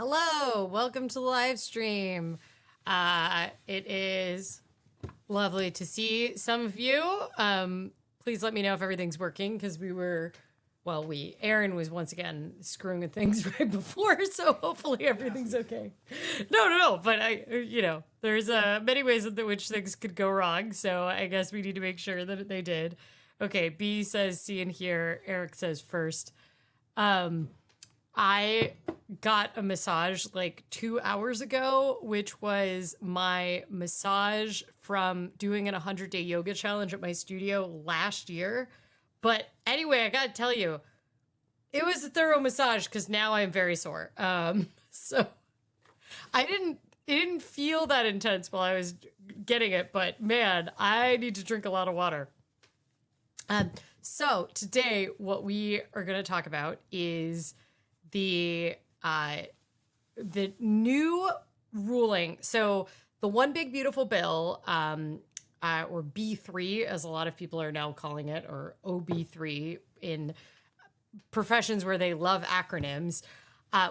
Hello, welcome to the live stream. It is lovely to see some of you. Please let me know if everything's working because Aaron was once again screwing with things right before, so hopefully everything's okay. No, but there's many ways in which things could go wrong, so I guess we need to make sure that they did. Okay, B says see and hear. Eric says first. I got a massage like 2 hours ago, which was my massage from doing an 100-day yoga challenge at my studio last year. But anyway, I gotta tell you, it was a thorough massage because now I'm very sore. So it didn't feel that intense while I was getting it, but man, I need to drink a lot of water. So today, what we are going to talk about is the new ruling. So the One Big Beautiful Bill, or B3, as a lot of people are now calling it, or OB3 in professions where they love acronyms.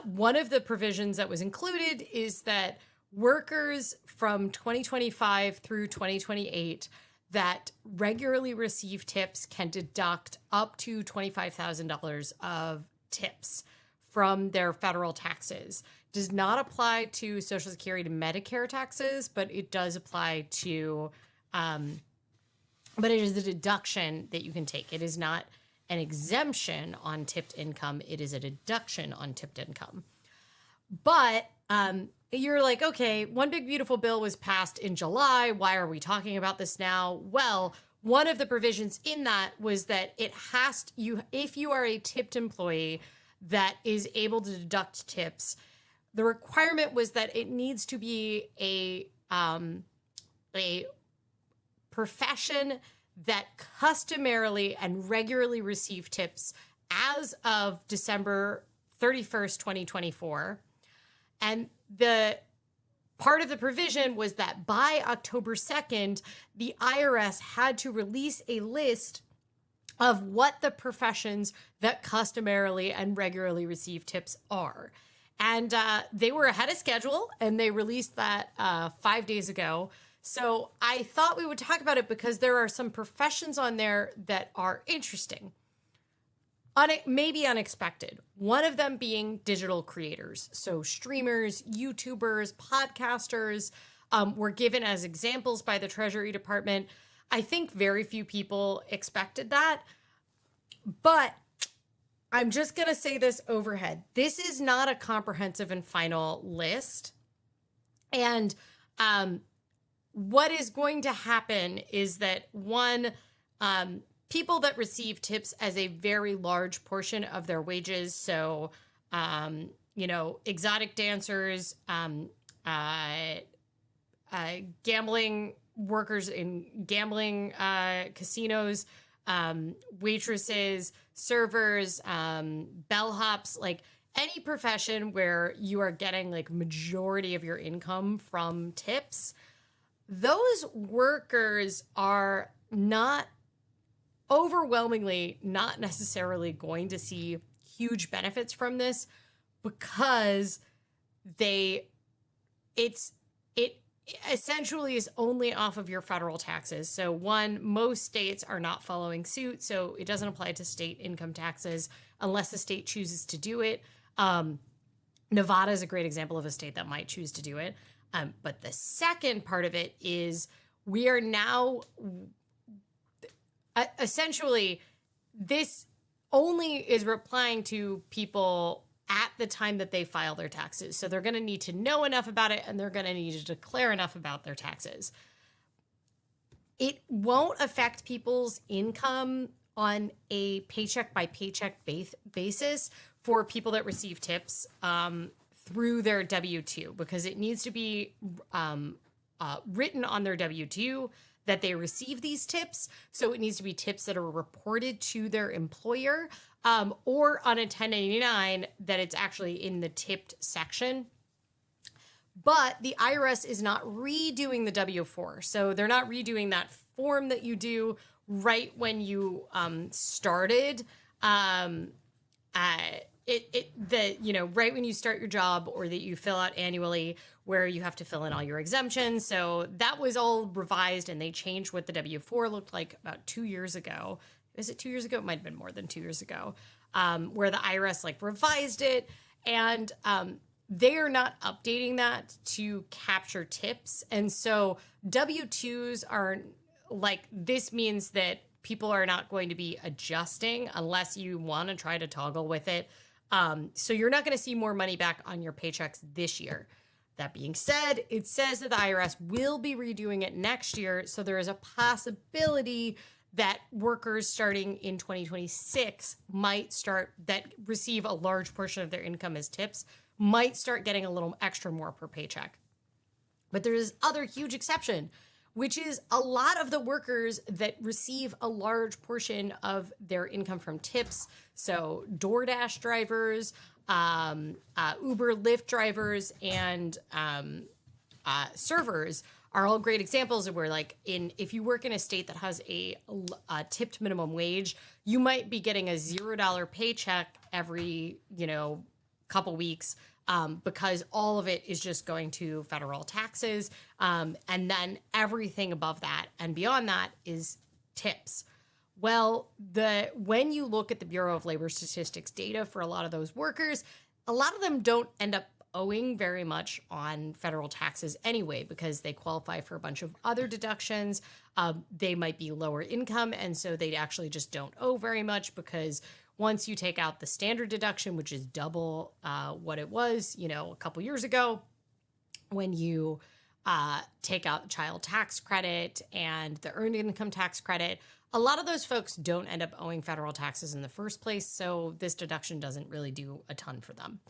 One of the provisions that was included is that workers from 2025 through 2028 that regularly receive tips can deduct up to $25,000 of tips from their federal taxes. Does not apply to Social Security and Medicare taxes, but it does apply to, but it is a deduction that you can take. It is not an exemption on tipped income. It is a deduction on tipped income. But you're like, okay, One Big Beautiful Bill was passed in July. Why are we talking about this now? Well, one of the provisions in that was that if you are a tipped employee that is able to deduct tips, the requirement was that it needs to be a profession that customarily and regularly receive tips as of December 31st, 2024. And the part of the provision was that by October 2nd, the IRS had to release a list of what the professions that customarily and regularly receive tips are. And they were ahead of schedule, and they released that 5 days ago. So I thought we would talk about it because there are some professions on there that are interesting, maybe unexpected. One of them being digital creators. So streamers, YouTubers, podcasters were given as examples by the Treasury Department. I think very few people expected that, but I'm just going to say this overhead. This is not a comprehensive and final list. And what is going to happen is that people that receive tips as a very large portion of their wages, so, exotic dancers, gambling workers in gambling casinos, waitresses, servers, bellhops, like any profession where you are getting like majority of your income from tips, those workers are not overwhelmingly not necessarily going to see huge benefits from this because it essentially is only off of your federal taxes. So most states are not following suit, so it doesn't apply to state income taxes unless the state chooses to do it. Nevada is a great example of a state that might choose to do it. But the second part of it is we are now essentially, this only is applying to people at the time that they file their taxes. So they're going to need to know enough about it, and they're going to need to declare enough about their taxes. It won't affect people's income on a paycheck by paycheck basis for people that receive tips through their W-2, because it needs to be written on their W-2 that they receive these tips. So it needs to be tips that are reported to their employer, or on a 1099 that it's actually in the tipped section. But the IRS is not redoing the W-4. So they're not redoing that form that you do right when you started right when you start your job, or that you fill out annually, where you have to fill in all your exemptions. So that was all revised, and they changed what the W-4 looked like about 2 years ago. Is it 2 years ago? It might have been more than 2 years ago, where the IRS like revised it, and they are not updating that to capture tips. And so W-2s are like, this means that people are not going to be adjusting unless you want to try to toggle with it. So you're not going to see more money back on your paychecks this year. That being said, it says that the IRS will be redoing it next year. So there is a possibility that workers starting in 2026 might start, that receive a large portion of their income as tips, might start getting a little extra more per paycheck. But there is other huge exception, which is a lot of the workers that receive a large portion of their income from tips. So DoorDash drivers, Uber, Lyft drivers, and servers are all great examples of where, like, if you work in a state that has a tipped minimum wage, you might be getting a $0 paycheck every, couple weeks, because all of it is just going to federal taxes. And then everything above that and beyond that is tips. Well, when you look at the Bureau of Labor Statistics data for a lot of those workers, a lot of them don't end up owing very much on federal taxes anyway, because they qualify for a bunch of other deductions. They might be lower income, and so they actually just don't owe very much, because once you take out the standard deduction, which is double what it was, a couple years ago, when you take out the child tax credit and the earned income tax credit, a lot of those folks don't end up owing federal taxes in the first place, so this deduction doesn't really do a ton for them.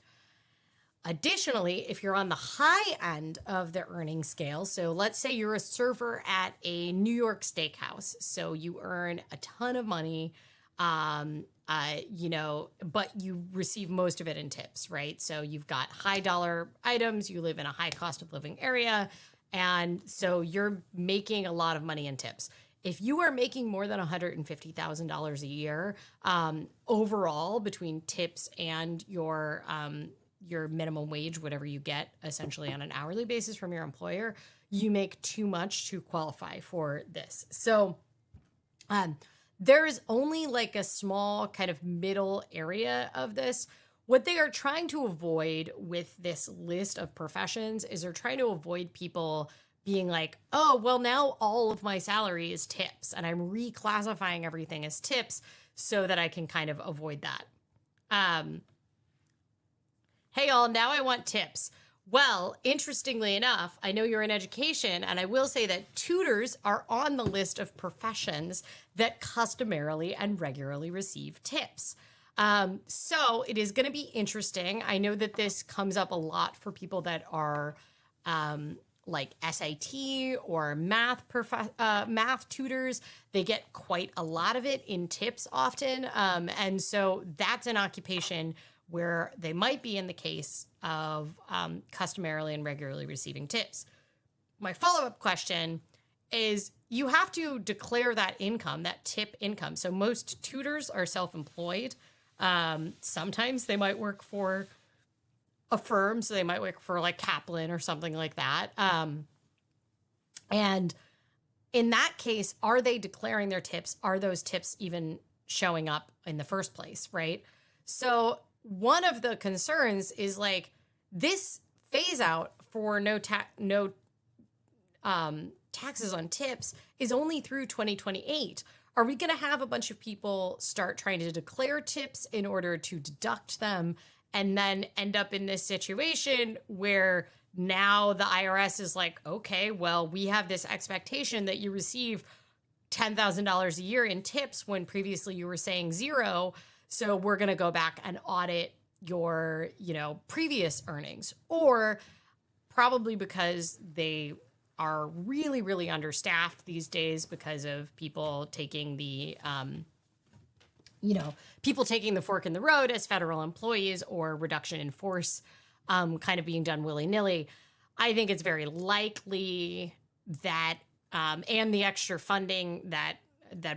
Additionally, if you're on the high end of the earning scale, so let's say you're a server at a New York steakhouse, so you earn a ton of money, but you receive most of it in tips, right? So you've got high dollar items, you live in a high cost of living area, and so you're making a lot of money in tips. If you are making more than $150,000 a year, overall, between tips and your minimum wage, whatever you get essentially on an hourly basis from your employer, you make too much to qualify for this. So there is only like a small kind of middle area of this. What they are trying to avoid with this list of professions is they're trying to avoid people being like, oh, well, now all of my salary is tips, and I'm reclassifying everything as tips so that I can kind of avoid that. Hey, all, now I want tips. Well, interestingly enough, I know you're in education, and I will say that tutors are on the list of professions that customarily and regularly receive tips. So it is going to be interesting. I know that this comes up a lot for people that are like SAT or math tutors. They get quite a lot of it in tips often. And so that's an occupation where they might be in the case of customarily and regularly receiving tips. My follow-up question is, you have to declare that income, that tip income. So most tutors are self-employed. Sometimes they might work for a firm, so they might work for like Kaplan or something like that. And in that case, are they declaring their tips? Are those tips even showing up in the first place, right? So one of the concerns is like this phase out for no taxes on tips is only through 2028. Are we going to have a bunch of people start trying to declare tips in order to deduct them, and then end up in this situation where now the IRS is like, okay, well, we have this expectation that you receive $10,000 a year in tips when previously you were saying zero. So we're going to go back and audit your, previous earnings. Or probably because they are really, really understaffed these days because of people taking the, people taking the fork in the road as federal employees, or reduction in force kind of being done willy-nilly. I think it's very likely that, and the extra funding that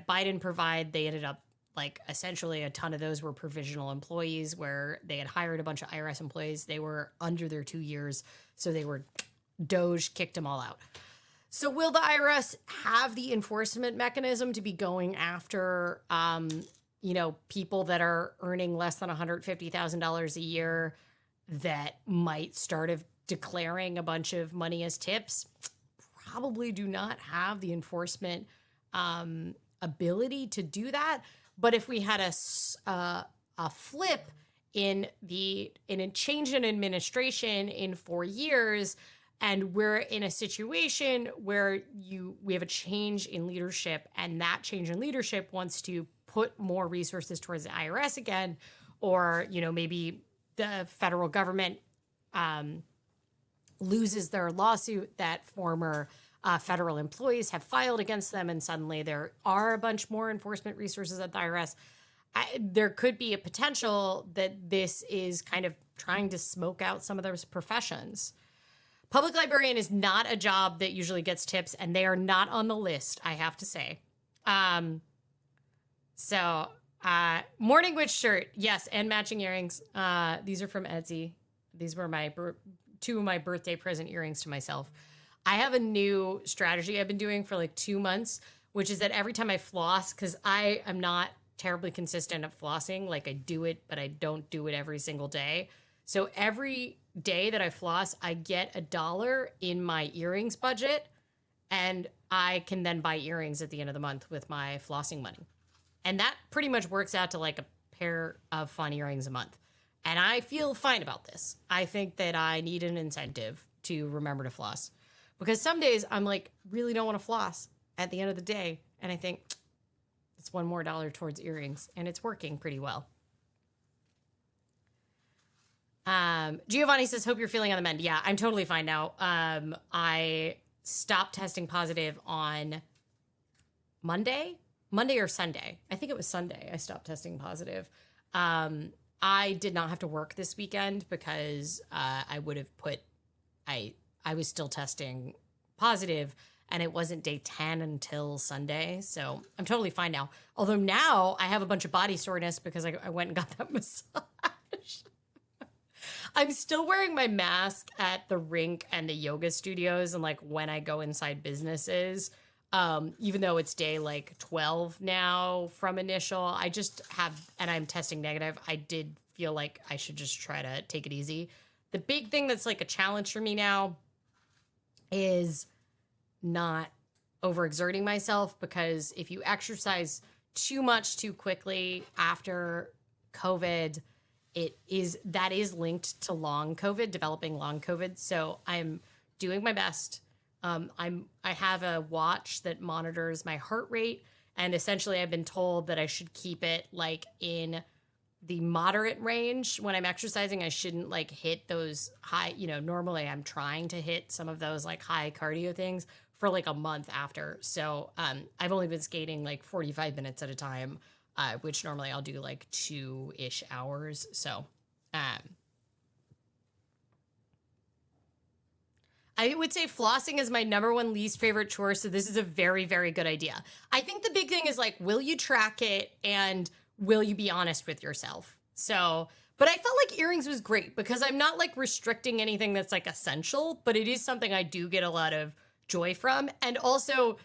Biden provided, they ended up like essentially a ton of those were provisional employees where they had hired a bunch of IRS employees. They were under their 2 years. So they were Doge kicked them all out. So will the IRS have the enforcement mechanism to be going after, people that are earning less than $150,000 a year that might start declaring a bunch of money as tips? Probably do not have the enforcement ability to do that. But if we had a flip in a change in administration in 4 years, and we're in a situation where we have a change in leadership, and that change in leadership wants to put more resources towards the IRS again, or maybe the federal government loses their lawsuit that former federal employees have filed against them, and suddenly there are a bunch more enforcement resources at the IRS. There could be a potential that this is kind of trying to smoke out some of those professions. Public librarian is not a job that usually gets tips, and they are not on the list, I have to say. Morning witch shirt, yes, and matching earrings. These are from Etsy. These were two of my birthday present earrings to myself. I have a new strategy I've been doing for like 2 months, which is that every time I floss, because I am not terribly consistent at flossing, like I do it, but I don't do it every single day. So every day that I floss, I get $1 in my earrings budget, and I can then buy earrings at the end of the month with my flossing money. And that pretty much works out to like a pair of fun earrings a month. And I feel fine about this. I think that I need an incentive to remember to floss, because some days I'm like, really don't want to floss at the end of the day. And I think it's $1 more towards earrings, and it's working pretty well. Giovanni says, hope you're feeling on the mend. Yeah, I'm totally fine now. I stopped testing positive on Monday or Sunday. I think it was Sunday I stopped testing positive. I did not have to work this weekend because I would have I was still testing positive, and it wasn't day 10 until Sunday. So I'm totally fine now. Although now I have a bunch of body soreness because I went and got that massage. I'm still wearing my mask at the rink and the yoga studios, and like when I go inside businesses, even though it's day like 12 now from initial, and I'm testing negative. I did feel like I should just try to take it easy. The big thing that's like a challenge for me now is not overexerting myself, because if you exercise too much too quickly after COVID, that is linked to developing long COVID. So I'm doing my best. I have a watch that monitors my heart rate, and essentially I've been told that I should keep it like in the moderate range when I'm exercising. I shouldn't like hit those high, normally I'm trying to hit some of those like high cardio things for like a month after. So I've only been skating like 45 minutes at a time, which normally I'll do like 2-ish hours. So I would say flossing is my number one least favorite chore. So this is a very, very good idea. I think the big thing is like, will you track it, and will you be honest with yourself? So, but I felt like earrings was great because I'm not like restricting anything that's like essential, but it is something I do get a lot of joy from. And also,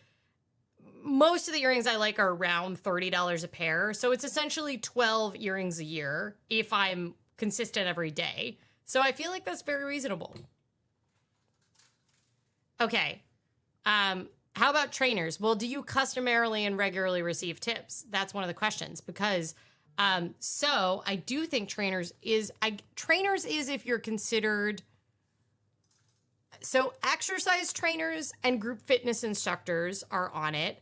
most of the earrings I like are around $30 a pair. So it's essentially 12 earrings a year if I'm consistent every day. So I feel like that's very reasonable. Okay. How about trainers? Well, do you customarily and regularly receive tips? That's one of the questions, because so I do think trainers is if you're considered. So exercise trainers and group fitness instructors are on it,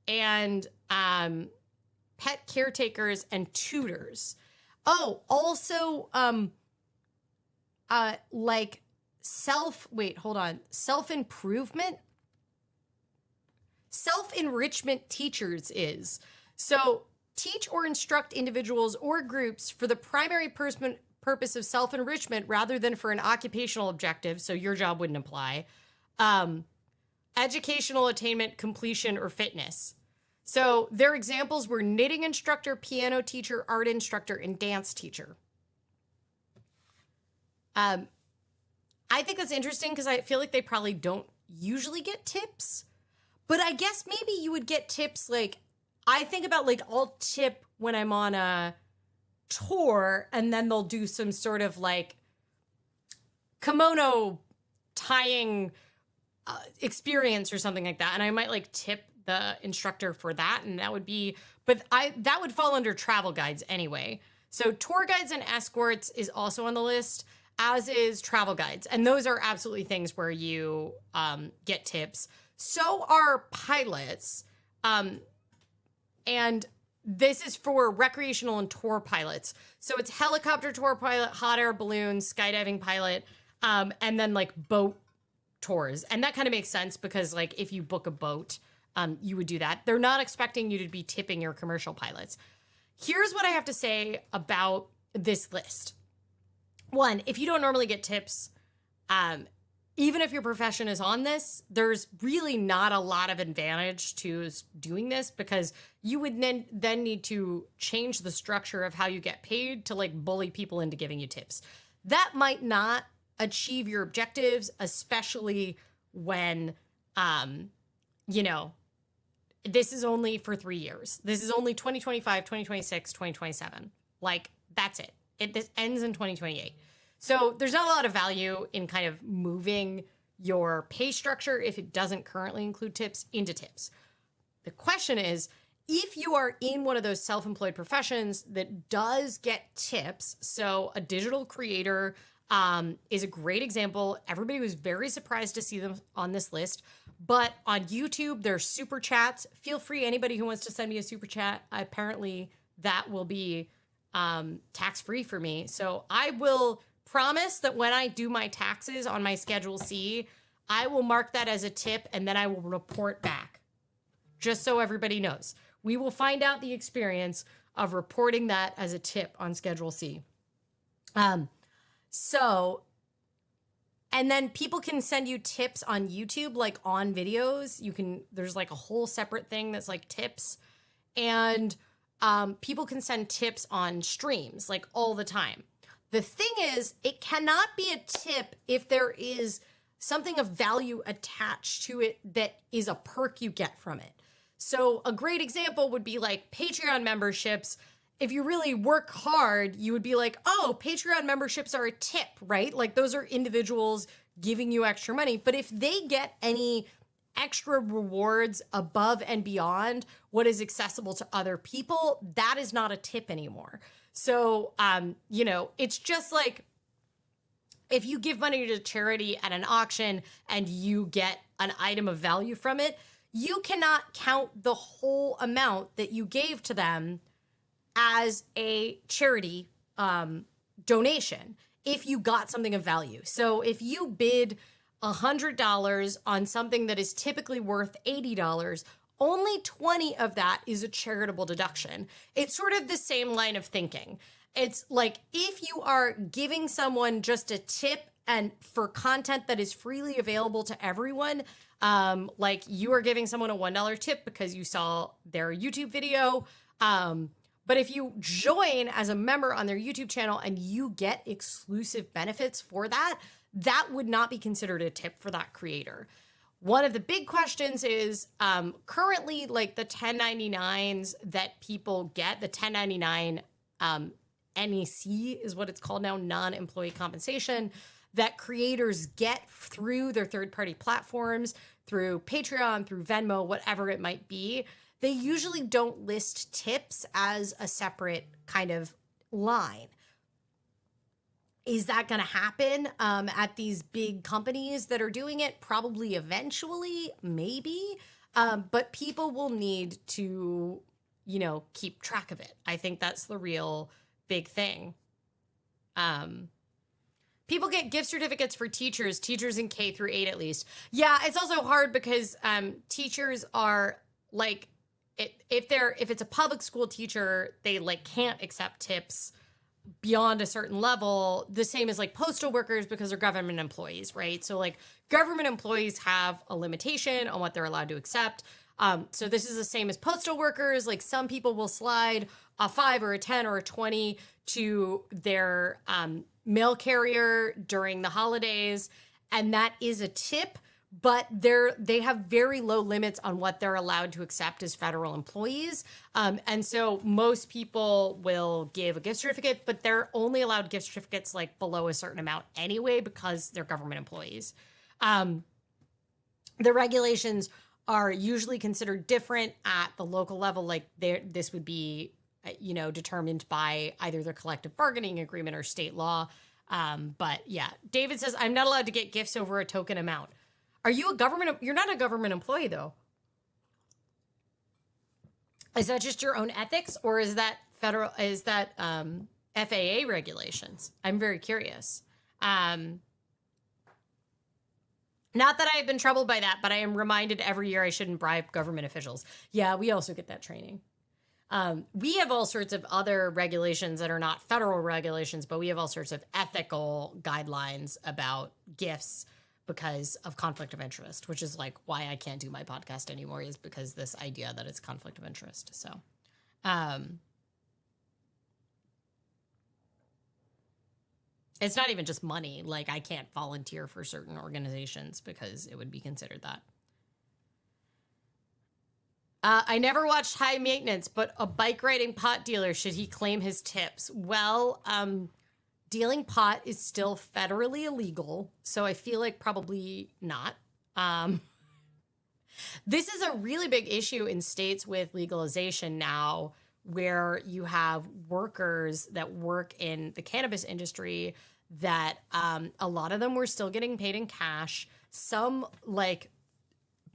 and pet caretakers and tutors. Oh, also like self-enrichment teachers is. So teach or instruct individuals or groups for the primary purpose of self-enrichment rather than for an occupational objective. So your job wouldn't apply. Educational attainment, completion, or fitness. So their examples were knitting instructor, piano teacher, art instructor, and dance teacher. I think that's interesting because I feel like they probably don't usually get tips, but I guess maybe you would get tips. Like, I think about like I'll tip when I'm on a tour, and then they'll do some sort of like kimono tying experience or something like that, and I might like tip the instructor for that, and that would be, but that would fall under travel guides anyway. So tour guides and escorts is also on the list, as is travel guides, and those are absolutely things where you get tips. So are pilots, and this is for recreational and tour pilots. So it's helicopter tour pilot, hot air balloon, skydiving pilot, and then like boat tours. And that kind of makes sense because like if you book a boat, you would do that. They're not expecting you to be tipping your commercial pilots. Here's what I have to say about this list. One, if you don't normally get tips, even if your profession is on this, there's really not a lot of advantage to doing this because you would then need to change the structure of how you get paid to like bully people into giving you tips. That might not achieve your objectives, especially when, you know, this is only for 3 years. This is only 2025, 2026, 2027. Like, that's it. This ends in 2028. So there's not a lot of value in kind of moving your pay structure if it doesn't currently include tips into tips. The question is, if you are in one of those self-employed professions that does get tips, so a digital creator is a great example. Everybody was very surprised to see them on this list. But on YouTube, there's super chats. Feel free, anybody who wants to send me a super chat. Apparently, that will be tax-free for me. So I will promise that when I do my taxes on my Schedule C, I will mark that as a tip and then I will report back. Just so everybody knows. We will find out the experience of reporting that as a tip on Schedule C. And then people can send you tips on YouTube, like on videos. There's like a whole separate thing that's like tips. And people can send tips on streams, like all the time. The thing is, it cannot be a tip if there is something of value attached to it that is a perk you get from it. So a great example would be like Patreon memberships. If you really work hard, you would be like, oh, Patreon memberships are a tip, right? Like those are individuals giving you extra money. But if they get any extra rewards above and beyond what is accessible to other people, that is not a tip anymore. So, you know, it's just like if you give money to charity at an auction and you get an item of value from it, you cannot count the whole amount that you gave to them as a charity donation if you got something of value. So if you bid $100 on something that is typically worth $80, only 20 of that is a charitable deduction. It's sort of the same line of thinking. It's like if you are giving someone just a tip and for content that is freely available to everyone, like you are giving someone a $1 tip because you saw their YouTube video. But if you join as a member on their YouTube channel and you get exclusive benefits for that, that would not be considered a tip for that creator. One of the big questions is currently like the 1099s that people get, the 1099 NEC is what it's called now, non-employee compensation, that creators get through their third-party platforms, through Patreon, through Venmo, whatever it might be. They usually don't list tips as a separate kind of line. Is that going to happen at these big companies that are doing it? Probably eventually, maybe. But people will need to, you know, keep track of it. I think that's the real big thing. People get gift certificates for teachers in K through 8 at least. Yeah, it's also hard because teachers are like, if it's a public school teacher, they like can't accept tips beyond a certain level, the same as like postal workers because they're government employees, right? So like government employees have a limitation on what they're allowed to accept. So this is the same as postal workers. Like some people will slide a 5 or a 10 or a 20 to their mail carrier during the holidays, and that is a tip, but they have very low limits on what they're allowed to accept as federal employees. And so most people will give a gift certificate, but they're only allowed gift certificates like below a certain amount anyway because they're government employees. The regulations are usually considered different at the local level. Like this would be, determined by either their collective bargaining agreement or state law. But yeah, David says, I'm not allowed to get gifts over a token amount. Are you you're not a government employee though. Is that just your own ethics or is that FAA regulations? I'm very curious. Not that I've been troubled by that, but I am reminded every year I shouldn't bribe government officials. Yeah, we also get that training. We have all sorts of other regulations that are not federal regulations, but we have all sorts of ethical guidelines about gifts because of conflict of interest, which is like why I can't do my podcast anymore, is because this idea that it's conflict of interest. So, it's not even just money. Like I can't volunteer for certain organizations because it would be considered that. I never watched High Maintenance, but a bike riding pot dealer, should he claim his tips? Well, dealing pot is still federally illegal, so I feel like probably not. This is a really big issue in states with legalization now, where you have workers that work in the cannabis industry that a lot of them were still getting paid in cash. Some like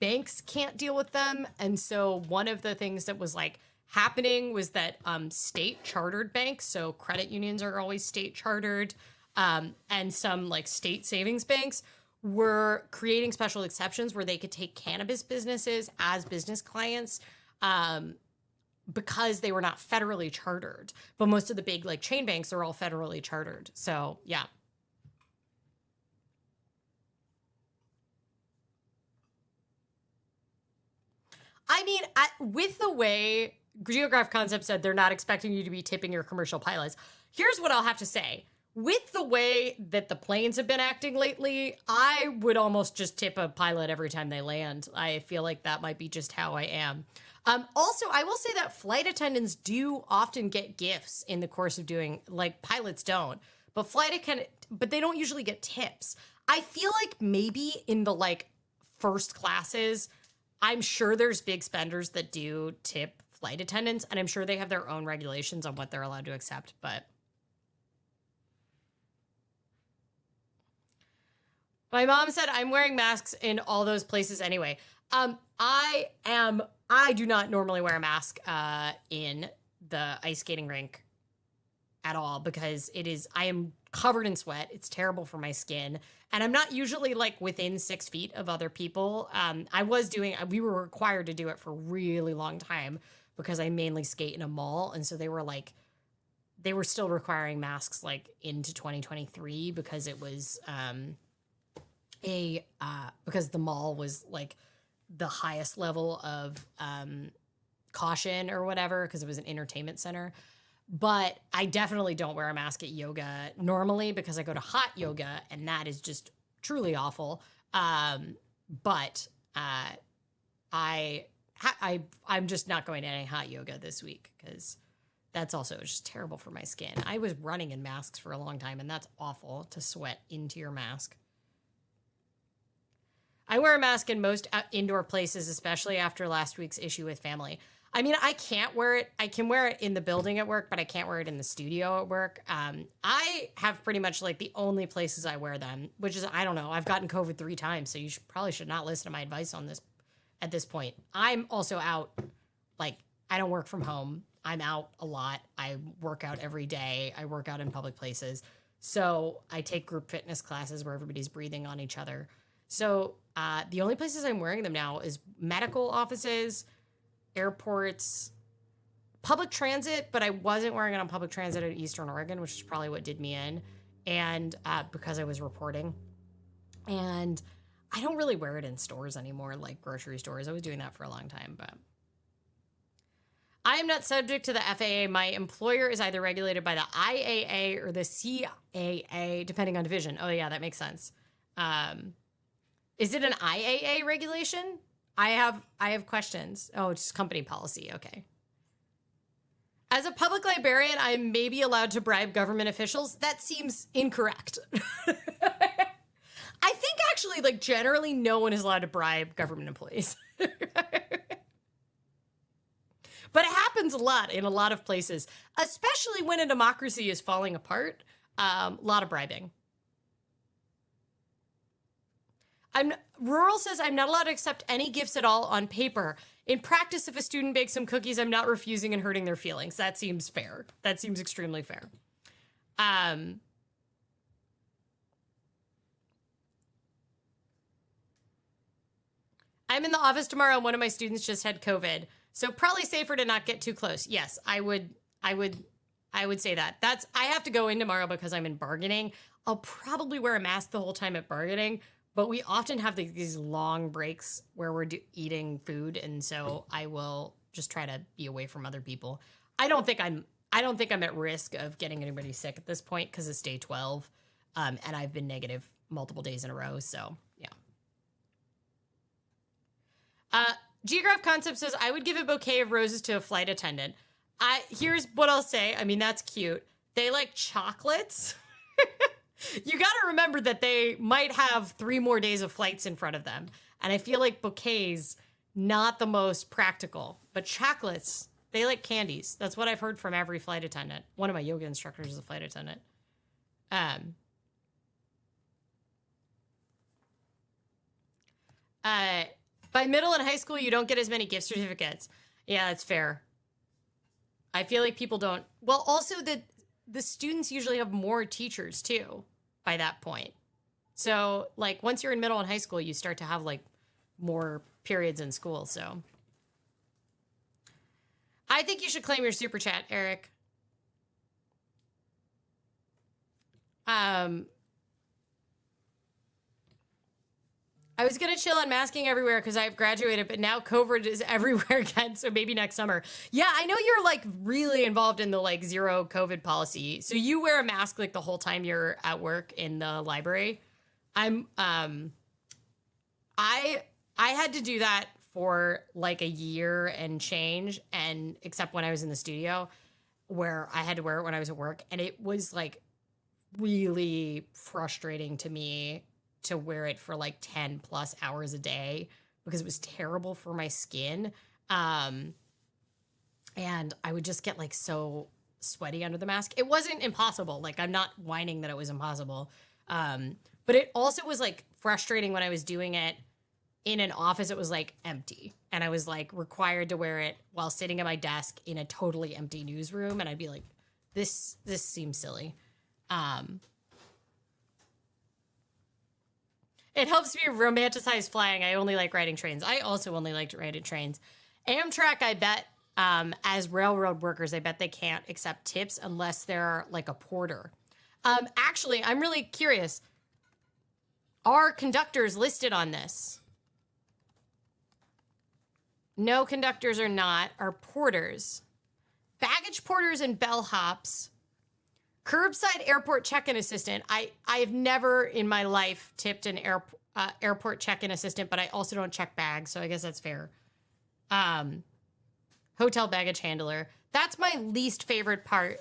banks can't deal with them. And so one of the things that was like happening was that state chartered banks, so credit unions are always state chartered, and some like state savings banks were creating special exceptions where they could take cannabis businesses as business clients because they were not federally chartered. But most of the big like chain banks are all federally chartered. So yeah. I mean, with the way Geograph Concept said they're not expecting you to be tipping your commercial pilots, here's what I'll have to say. With the way that the planes have been acting lately, I would almost just tip a pilot every time they land. I feel like that might be just how I am. Also, I will say that flight attendants do often get gifts in the course of doing, like pilots don't, but but they don't usually get tips. I feel like maybe in the like first classes, I'm sure there's big spenders that do tip flight attendants, and I'm sure they have their own regulations on what they're allowed to accept, but my mom said I'm wearing masks in all those places anyway. I do not normally wear a mask in the ice skating rink at all because I am covered in sweat. It's terrible for my skin. And I'm not usually like within 6 feet of other people. We were required to do it for a really long time because I mainly skate in a mall. And so they were still requiring masks like into 2023 because it was because the mall was like the highest level of caution or whatever because it was an entertainment center. But I definitely don't wear a mask at yoga normally because I go to hot yoga and that is just truly awful. But I'm just not going to any hot yoga this week because that's also just terrible for my skin. I was running in masks for a long time and that's awful to sweat into your mask. I wear a mask in most indoor places, especially after last week's issue with family. I mean, I can't wear it. I can wear it in the building at work, but I can't wear it in the studio at work. I have pretty much like the only places I wear them, which is, I don't know, I've gotten COVID 3 times, so you probably should not listen to my advice on this at this point. I'm also out, like, I don't work from home. I'm out a lot. I work out every day. I work out in public places. So I take group fitness classes where everybody's breathing on each other. So the only places I'm wearing them now is medical offices, airports, public transit, but I wasn't wearing it on public transit at Eastern Oregon, which is probably what did me in, and because I was reporting. And I don't really wear it in stores anymore, like grocery stores. I was doing that for a long time, but I am not subject to the FAA. My employer is either regulated by the IAA or the CAA, depending on division. Oh yeah, that makes sense. Is it an IAA regulation? I have questions. Oh, it's just company policy. Okay. As a public librarian, I may be allowed to bribe government officials. That seems incorrect. I think actually, like, generally no one is allowed to bribe government employees. But it happens a lot in a lot of places, especially when a democracy is falling apart. A lot of bribing. Rural says, I'm not allowed to accept any gifts at all on paper. In practice, if a student bakes some cookies, I'm not refusing and hurting their feelings. That seems fair. That seems extremely fair. I'm in the office tomorrow and one of my students just had COVID. So probably safer to not get too close. Yes, I would say that. I have to go in tomorrow because I'm in bargaining. I'll probably wear a mask the whole time at bargaining, but we often have these long breaks where we're eating food, and so I will just try to be away from other people. I don't think I'm at risk of getting anybody sick at this point because it's day 12, and I've been negative multiple days in a row. So yeah. Geograph Concept says, I would give a bouquet of roses to a flight attendant. Here's what I'll say. I mean, that's cute. They like chocolates. You got to remember that they might have 3 more days of flights in front of them. And I feel like bouquets, not the most practical. But chocolates, they like candies. That's what I've heard from every flight attendant. One of my yoga instructors is a flight attendant. By middle and high school, you don't get as many gift certificates. Yeah, that's fair. I feel like people don't. Well, also the students usually have more teachers too by that point. So like once you're in middle and high school, you start to have like more periods in school. So I think you should claim your super chat, Eric. I was going to chill on masking everywhere because I've graduated, but now COVID is everywhere again, so maybe next summer. Yeah, I know you're, like, really involved in the, like, zero COVID policy. So you wear a mask, like, the whole time you're at work in the library. I had to do that for, like, a year and change, and except when I was in the studio, where I had to wear it when I was at work, and it was, like, really frustrating to me to wear it for like 10 plus hours a day because it was terrible for my skin. And I would just get like so sweaty under the mask. It wasn't impossible. Like I'm not whining that it was impossible. But it also was like frustrating when I was doing it in an office. It was like empty and I was like required to wear it while sitting at my desk in a totally empty newsroom. And I'd be like, this seems silly. It helps me romanticize flying. I only like riding trains. I also only like to ride trains. Amtrak, I bet, as railroad workers, I bet they can't accept tips unless they're like a porter. Actually, I'm really curious. Are conductors listed on this? No, conductors are not. Are porters. Baggage porters and bellhops. Curbside airport check-in assistant. I've never in my life tipped an airport check-in assistant, but I also don't check bags, so I guess that's fair. Hotel baggage handler. That's my least favorite part,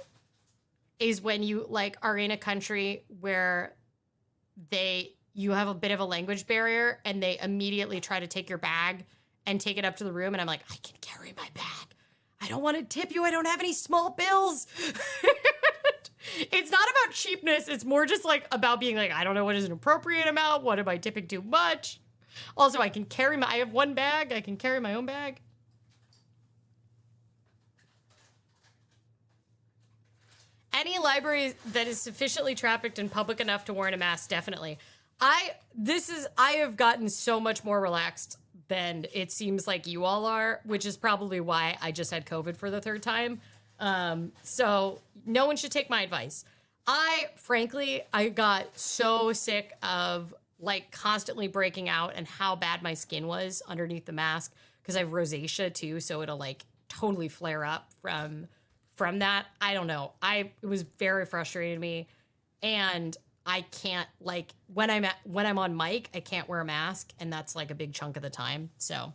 is when you like are in a country where you have a bit of a language barrier and they immediately try to take your bag and take it up to the room, and I'm like, I can carry my bag. I don't want to tip you. I don't have any small bills. It's not about cheapness. It's more just like about being like, I don't know what is an appropriate amount. What am I tipping too much? Also, I have one bag. I can carry my own bag. Any library that is sufficiently trafficked and public enough to warrant a mask, definitely. I have gotten so much more relaxed than it seems like you all are, which is probably why I just had COVID for the 3rd time. So no one should take my advice. Frankly, I got so sick of like constantly breaking out and how bad my skin was underneath the mask because I have rosacea too, so it'll like totally flare up from that. I don't know. It was very frustrating to me, and I can't like when I'm on mic, I can't wear a mask, and that's like a big chunk of the time. So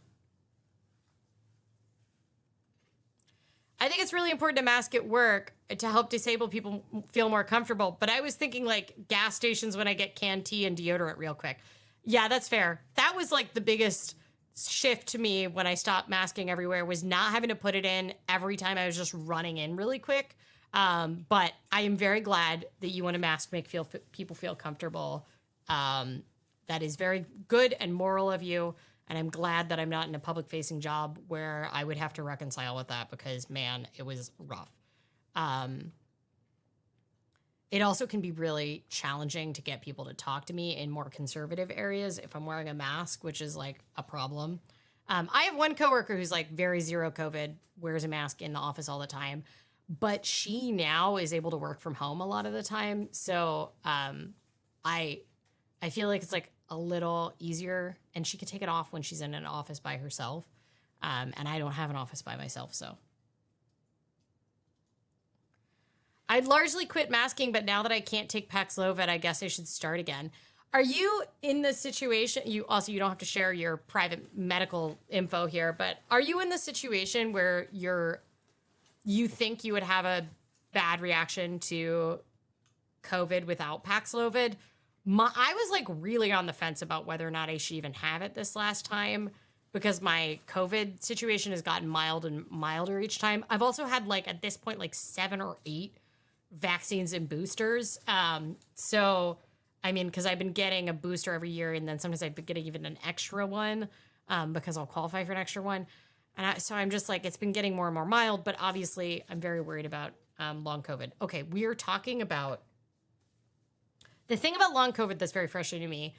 I think it's really important to mask at work to help disabled people feel more comfortable. But I was thinking like gas stations when I get canned tea and deodorant real quick. Yeah, that's fair. That was like the biggest shift to me when I stopped masking everywhere, was not having to put it in every time I was just running in really quick. But I am very glad that you want to mask make people feel comfortable. That is very good and moral of you. And I'm glad that I'm not in a public facing job where I would have to reconcile with that, because man, it was rough. It also can be really challenging to get people to talk to me in more conservative areas if I'm wearing a mask, which is like a problem. I have one coworker who's like very zero COVID, wears a mask in the office all the time, but she now is able to work from home a lot of the time. So I feel like it's like a little easier, and she can take it off when she's in an office by herself. And I don't have an office by myself, so. I'd largely quit masking, but now that I can't take Paxlovid, I guess I should start again. Are you in the situation, you don't have to share your private medical info here, but are you in the situation where you think you would have a bad reaction to COVID without Paxlovid? I was like really on the fence about whether or not I should even have it this last time, because my COVID situation has gotten mild and milder each time. I've also had like at this point like 7 or 8 vaccines and boosters. So, I mean, because I've been getting a booster every year, and then sometimes I've been getting even an extra one because I'll qualify for an extra one. And so I'm just like, it's been getting more and more mild, but obviously I'm very worried about long COVID. Okay, we are talking about the thing about long COVID that's very frustrating to me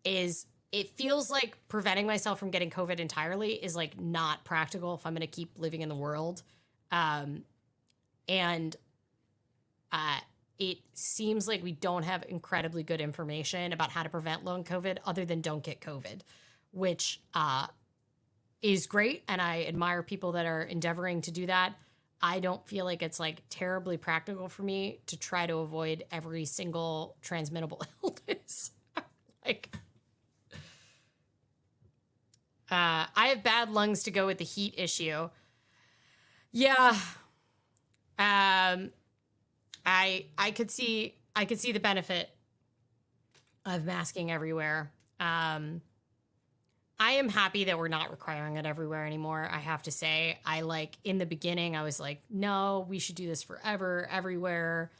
is it feels like preventing myself from getting COVID entirely is like not practical if I'm going to keep living in the world. And it seems like we don't have incredibly good information about how to prevent long COVID other than don't get COVID, which is great. And I admire people that are endeavoring to do that. I don't feel like it's like terribly practical for me to try to avoid every single transmittable illness. Like, I have bad lungs to go with the heat issue. Yeah. I could see the benefit of masking everywhere. I am happy that we're not requiring it everywhere anymore. I have to say, in the beginning, I was like, no, we should do this forever, everywhere.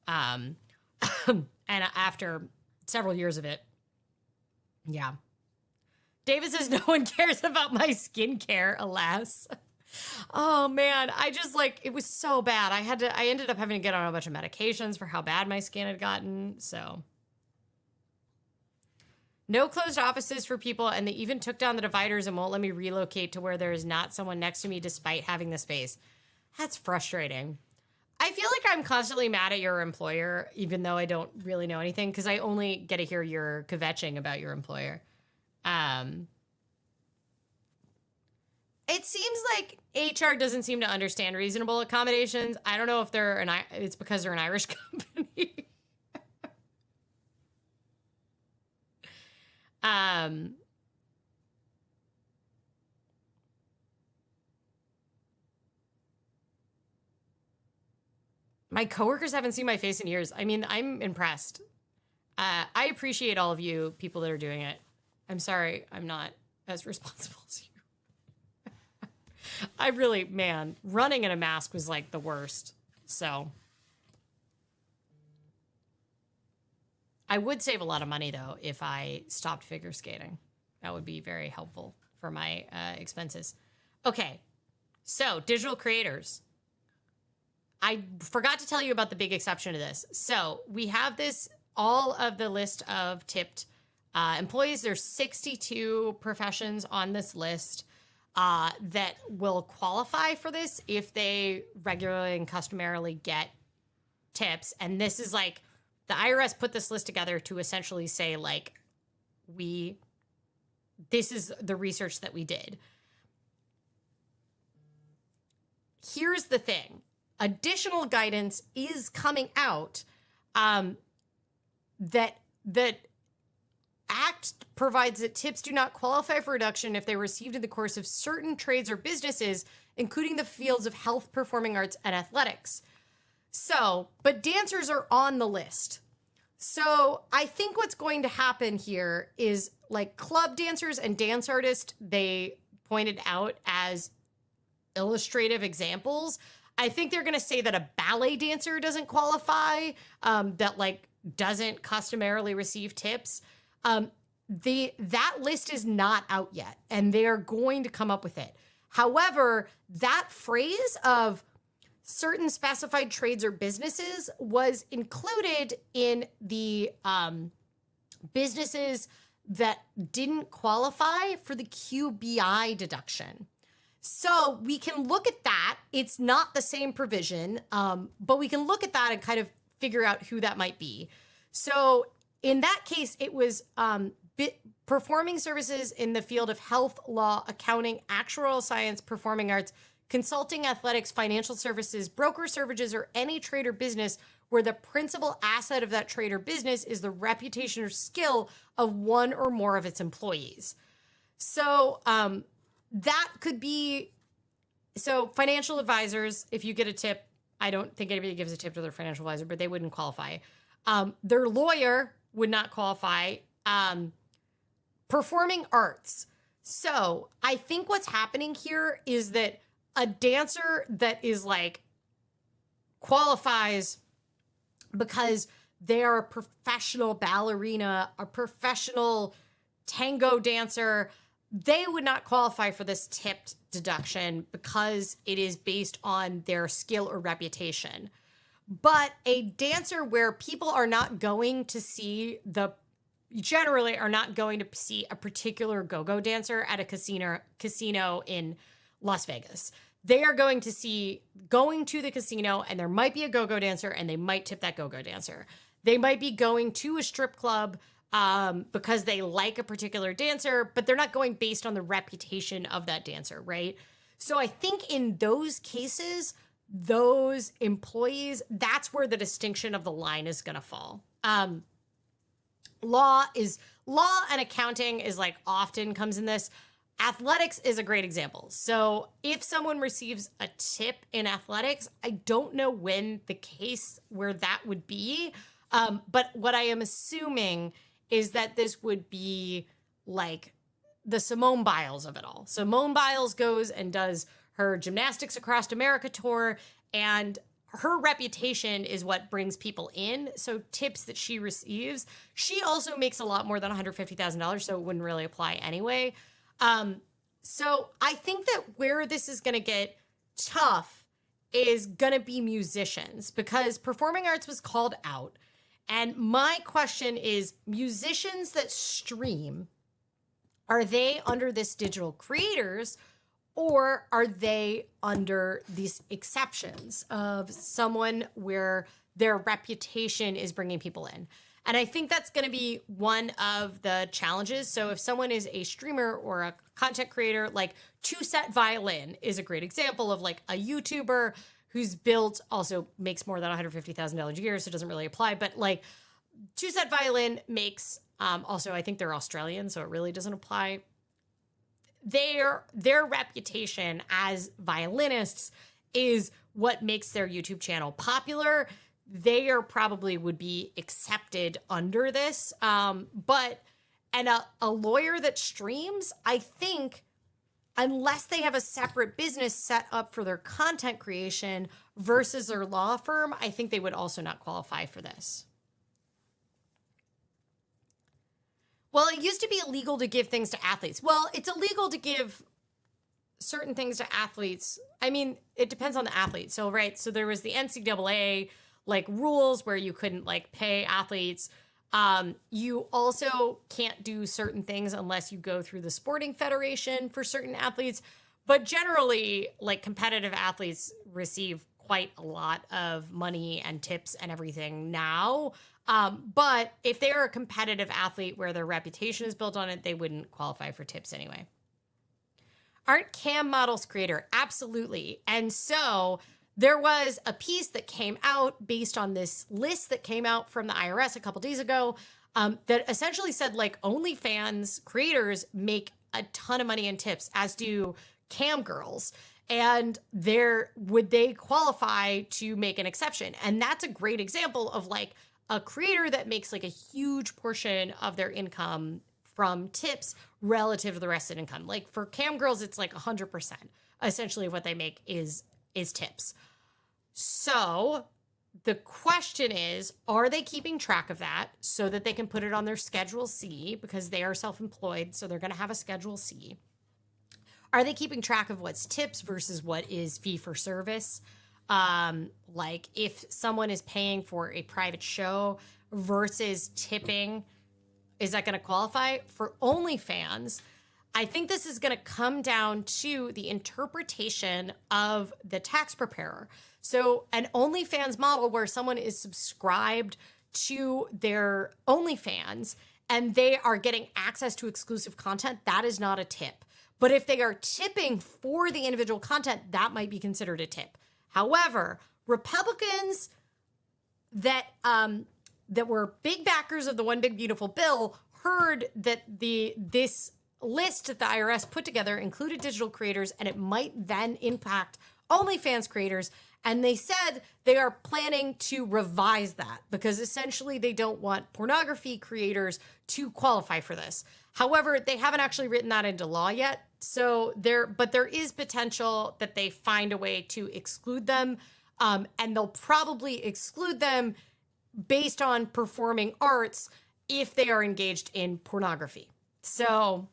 And after several years of it, yeah. David says no one cares about my skincare, alas. Oh man, it was so bad. I ended up having to get on a bunch of medications for how bad my skin had gotten. So no closed offices for people, and they even took down the dividers and won't let me relocate to where there is not someone next to me despite having the space. That's frustrating. I feel like I'm constantly mad at your employer, even though I don't really know anything, because I only get to hear your kvetching about your employer. It seems like HR doesn't seem to understand reasonable accommodations. I don't know if it's because they're an Irish company. My coworkers haven't seen my face in years. I mean, I'm impressed. I appreciate all of you people that are doing it. I'm sorry I'm not as responsible as you. I really, man, running in a mask was like the worst. So I would save a lot of money though if I stopped figure skating. That would be very helpful for my expenses. Okay, so digital creators. I forgot to tell you about the big exception to this. So we have all of the list of tipped employees. There's 62 professions on this list that will qualify for this if they regularly and customarily get tips. And this is like the IRS put this list together to essentially say, like, this is the research that we did. Here's the thing. Additional guidance is coming out that Act provides that tips do not qualify for reduction if they were received in the course of certain trades or businesses, including the fields of health, performing arts, and athletics. So, but dancers are on the list. So I think what's going to happen here is, like, club dancers and dance artists, they pointed out as illustrative examples. I think they're going to say that a ballet dancer doesn't qualify, that, like, doesn't customarily receive tips. That list is not out yet, and they're going to come up with it. However, that phrase of certain specified trades or businesses was included in the businesses that didn't qualify for the QBI deduction. So we can look at that. It's not the same provision, but we can look at that and kind of figure out who that might be. So in that case, it was performing services in the field of health, law, accounting, actuarial science, performing arts, consulting, athletics, financial services, broker services, or any trade or business where the principal asset of that trade or business is the reputation or skill of one or more of its employees. So that could be, so financial advisors, if you get a tip, I don't think anybody gives a tip to their financial advisor, but they wouldn't qualify. Their lawyer would not qualify. Performing arts. So I think what's happening here is that a dancer that is, like, qualifies because they are a professional ballerina, a professional tango dancer, they would not qualify for this tipped deduction because it is based on their skill or reputation. But a dancer where people are not going to see generally are not going to see a particular go-go dancer at a casino in Las Vegas. They are going to the casino, and there might be a go-go dancer, and they might tip that go-go dancer. They might be going to a strip club because they like a particular dancer, but they're not going based on the reputation of that dancer, right? So I think in those cases, those employees, that's where the distinction of the line is going to fall. Law and accounting is, like, often comes in this. Athletics is a great example. So if someone receives a tip in athletics, I don't know when the case where that would be. But what I am assuming is that this would be like the Simone Biles of it all. Simone Biles goes and does her Gymnastics Across America tour, and her reputation is what brings people in. So tips that she receives, she also makes a lot more than $150,000, so it wouldn't really apply anyway. So I think that where this is going to get tough is going to be musicians, because performing arts was called out. And my question is, musicians that stream, are they under this digital creators, or are they under these exceptions of someone where their reputation is bringing people in? And I think that's going to be one of the challenges. So if someone is a streamer or a content creator, like Two Set Violin is a great example of, like, a YouTuber who's built, also makes more than $150,000 a year, so it doesn't really apply. But, like, Two Set Violin makes, also, I think they're Australian, so it really doesn't apply. Their reputation as violinists is what makes their YouTube channel popular. They are probably would be accepted under this. But a lawyer that streams, I think, unless they have a separate business set up for their content creation versus their law firm, I think they would also not qualify for this. Well, it used to be illegal to give things to athletes. Well, it's illegal to give certain things to athletes. I mean, it depends on the athlete. So, right, so there was the NCAA, like, rules where you couldn't, like, pay athletes. You also can't do certain things unless you go through the sporting federation for certain athletes. But generally, like, competitive athletes receive quite a lot of money and tips and everything now. But if they are a competitive athlete where their reputation is built on it, they wouldn't qualify for tips anyway. Aren't cam models creator? Absolutely. And so there was a piece that came out based on this list that came out from the IRS a couple days ago that essentially said like OnlyFans creators make a ton of money in tips, as do cam girls. And would they qualify to make an exception? And that's a great example of like a creator that makes like a huge portion of their income from tips relative to the rest of the income. Like for cam girls, it's like 100%. Essentially what they make is tips. So the question is, are they keeping track of that so that they can put it on their Schedule C, because they are self-employed, so they're going to have a Schedule C? Are they keeping track of what's tips versus what is fee for service? Like if someone is paying for a private show versus tipping, is that going to qualify? For OnlyFans, I think this is going to come down to the interpretation of the tax preparer. So an OnlyFans model where someone is subscribed to their OnlyFans and they are getting access to exclusive content, that is not a tip. But if they are tipping for the individual content, that might be considered a tip. However, Republicans that were big backers of the One Big Beautiful Bill heard that this list that the IRS put together included digital creators, and it might then impact OnlyFans creators. And they said they are planning to revise that because essentially they don't want pornography creators to qualify for this. However, they haven't actually written that into law yet. So there is potential that they find a way to exclude them. And they'll probably exclude them based on performing arts if they are engaged in pornography. So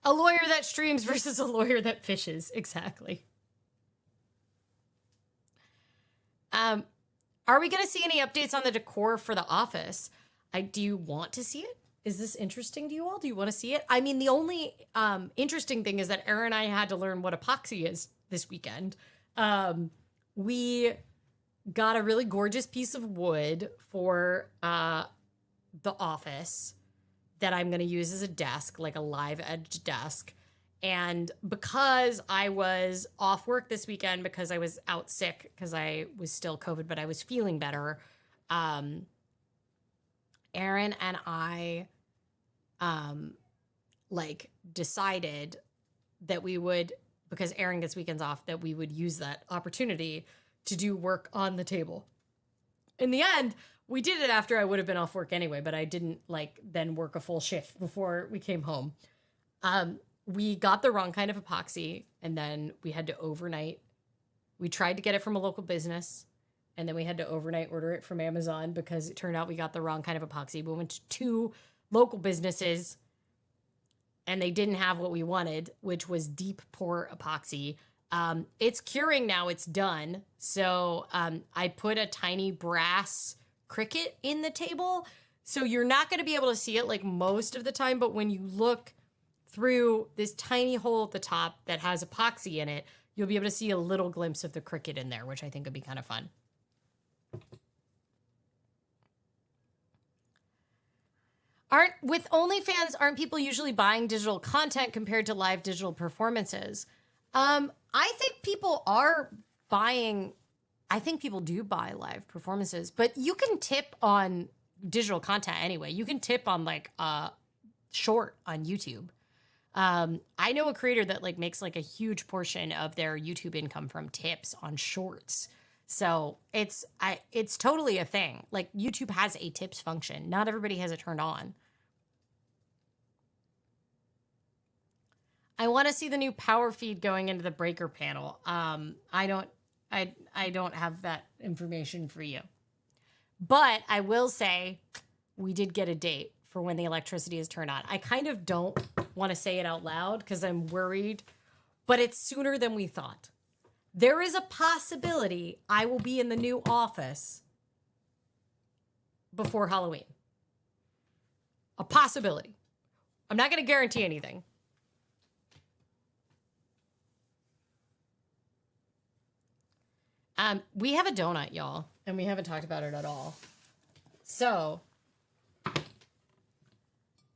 a lawyer that streams versus a lawyer that fishes. Exactly. Are we going to see any updates on the decor for the office? Do you want to see it? Is this interesting to you all? Do you want to see it? I mean, the only interesting thing is that Aaron and I had to learn what epoxy is this weekend. We got a really gorgeous piece of wood for the office that I'm going to use as a desk, like a live edge desk. And because I was off work this weekend because I was out sick because I was still COVID, but I was feeling better, Aaron and I decided that we would, because Aaron gets weekends off, that we would use that opportunity to do work on the table. In the end, we did it after I would have been off work anyway, but I didn't then work a full shift before we came home. We got the wrong kind of epoxy, and then we had to overnight. We tried to get it from a local business, and then we had to overnight order it from Amazon because it turned out we got the wrong kind of epoxy. We went to 2 local businesses, and they didn't have what we wanted, which was deep pour epoxy. It's curing now. It's done. So I put a tiny brass cricket in the table. So you're not going to be able to see it like most of the time, but when you look through this tiny hole at the top that has epoxy in it, you'll be able to see a little glimpse of the cricket in there, which I think would be kind of fun. With OnlyFans, aren't people usually buying digital content compared to live digital performances? I think people are buying, I think people do buy live performances, but you can tip on digital content anyway. You can tip on a short on YouTube. I know a creator that makes a huge portion of their YouTube income from tips on shorts. So it's totally a thing. YouTube has a tips function. Not everybody has it turned on. I want to see the new power feed going into the breaker panel. I don't have that information for you. But I will say we did get a date for when the electricity is turned on. I kind of don't want to say it out loud because I'm worried, but it's sooner than we thought. There is a possibility I will be in the new office before Halloween. A possibility. I'm not going to guarantee anything. We have a donut, y'all, and we haven't talked about it at all. So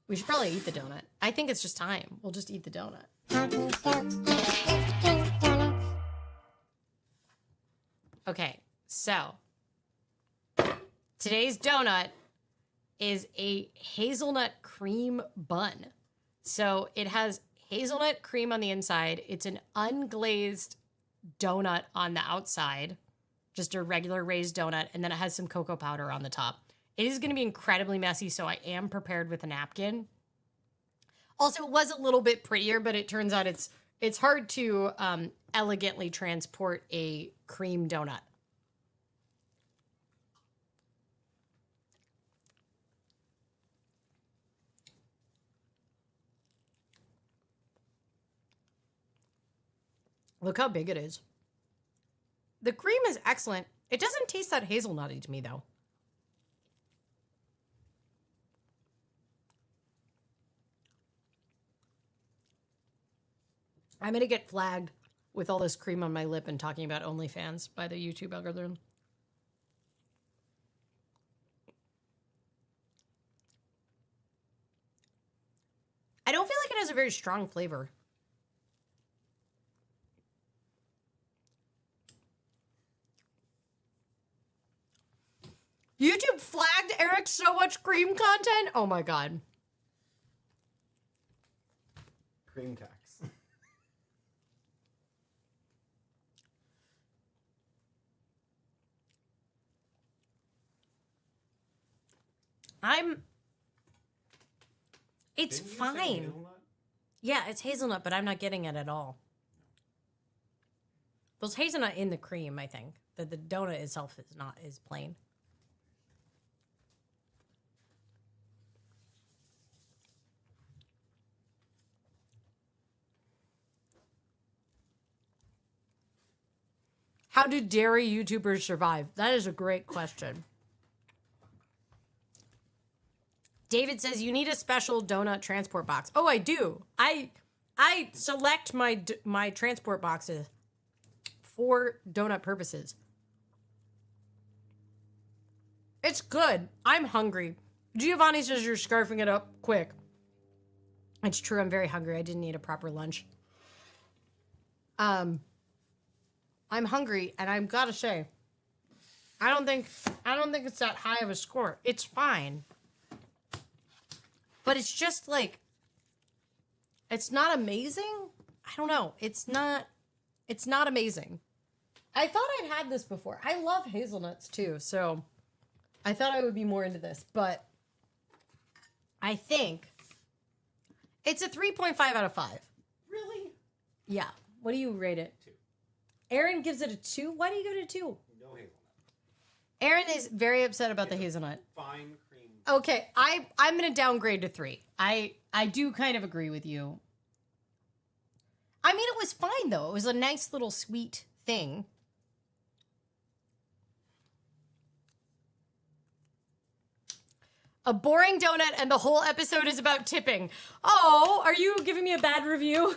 we should probably eat the donut. I think it's just time. We'll just eat the donut. Okay, so today's donut is a hazelnut cream bun. So it has hazelnut cream on the inside. It's an unglazed donut on the outside, just a regular raised donut, and then it has some cocoa powder on the top. It is going to be incredibly messy, so I am prepared with a napkin. Also, it was a little bit prettier, but it turns out it's hard to elegantly transport a cream donut. Look how big it is. The cream is excellent. It doesn't taste that hazelnutty to me, though. I'm going to get flagged with all this cream on my lip and talking about OnlyFans by the YouTube algorithm. I don't feel like it has a very strong flavor. YouTube flagged Eric so much cream content. Oh my God. Cream tax. It's Didn't you say fine. hazelnut? Yeah, it's hazelnut, but I'm not getting it at all. There's hazelnut in the cream, I think. The donut itself is plain. How do dairy YouTubers survive? That is a great question. David says you need a special donut transport box. Oh, I do. I select my transport boxes for donut purposes. It's good. I'm hungry. Giovanni says you're scarfing it up quick. It's true. I'm very hungry. I didn't eat a proper lunch. I'm hungry, and I've got to say, I don't think it's that high of a score. It's fine. But it's just like, it's not amazing. I don't know. It's not amazing. I thought I'd had this before. I love hazelnuts too, so I thought I would be more into this, but I think it's a 3.5 out of 5. Really? Yeah. What do you rate it? 2. Aaron gives it a 2. Why do you go to 2? No hazelnut. Aaron is very upset about the hazelnut. Fine cream. Okay, I'm going to downgrade to 3. I do kind of agree with you. I mean, it was fine, though. It was a nice little sweet thing. A boring donut and the whole episode is about tipping. Oh, are you giving me a bad review?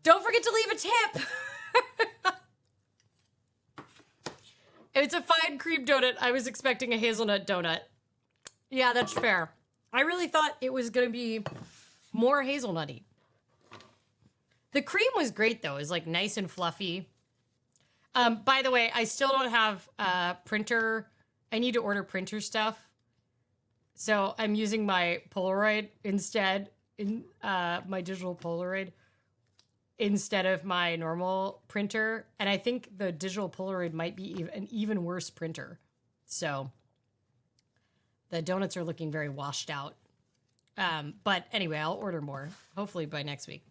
Don't forget to leave a tip. It's a fine cream donut. I was expecting a hazelnut donut. Yeah, that's fair. I really thought it was going to be more hazelnutty. The cream was great, though. It was like nice and fluffy. By the way, I still don't have printer. I need to order printer stuff. So I'm using my Polaroid instead, my digital Polaroid, instead of my normal printer. And I think the digital Polaroid might be an even worse printer. So the donuts are looking very washed out. But anyway, I'll order more, hopefully by next week.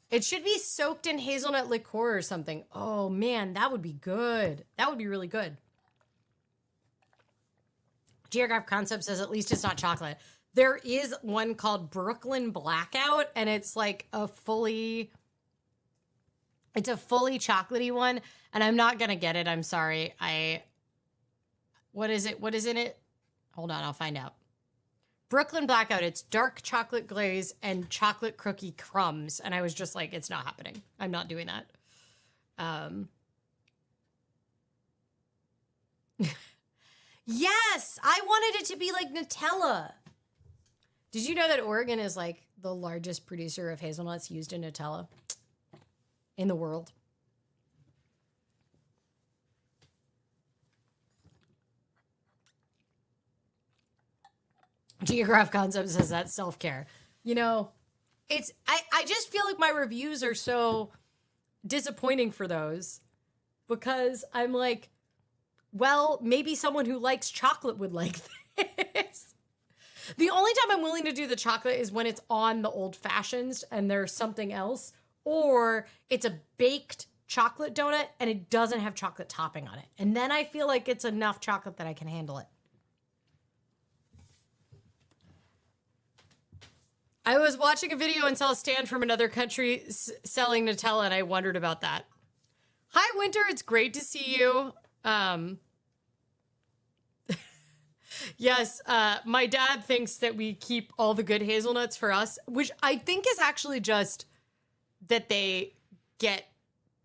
It should be soaked in hazelnut liqueur or something. Oh, man, that would be good. That would be really good. Geograph Concept says at least it's not chocolate. There is one called Brooklyn Blackout, and it's like a fully chocolatey one, and I'm not gonna get it. I'm sorry. What is it? What is in it? Hold on, I'll find out. Brooklyn Blackout. It's dark chocolate glaze and chocolate cookie crumbs. And I was just like, it's not happening. I'm not doing that. Yes, I wanted it to be like Nutella. Did you know that Oregon is like the largest producer of hazelnuts used in Nutella in the world? Geograph Concept says that's self-care. You know, I just feel like my reviews are so disappointing for those because I'm like, well, maybe someone who likes chocolate would like this. The only time I'm willing to do the chocolate is when it's on the old fashions and there's something else, or it's a baked chocolate donut and it doesn't have chocolate topping on it. And then I feel like it's enough chocolate that I can handle it. I was watching a video and saw a stand from another country selling Nutella, and I wondered about that. Hi, Winter. It's great to see you. Yes, my dad thinks that we keep all the good hazelnuts for us, which I think is actually just that they get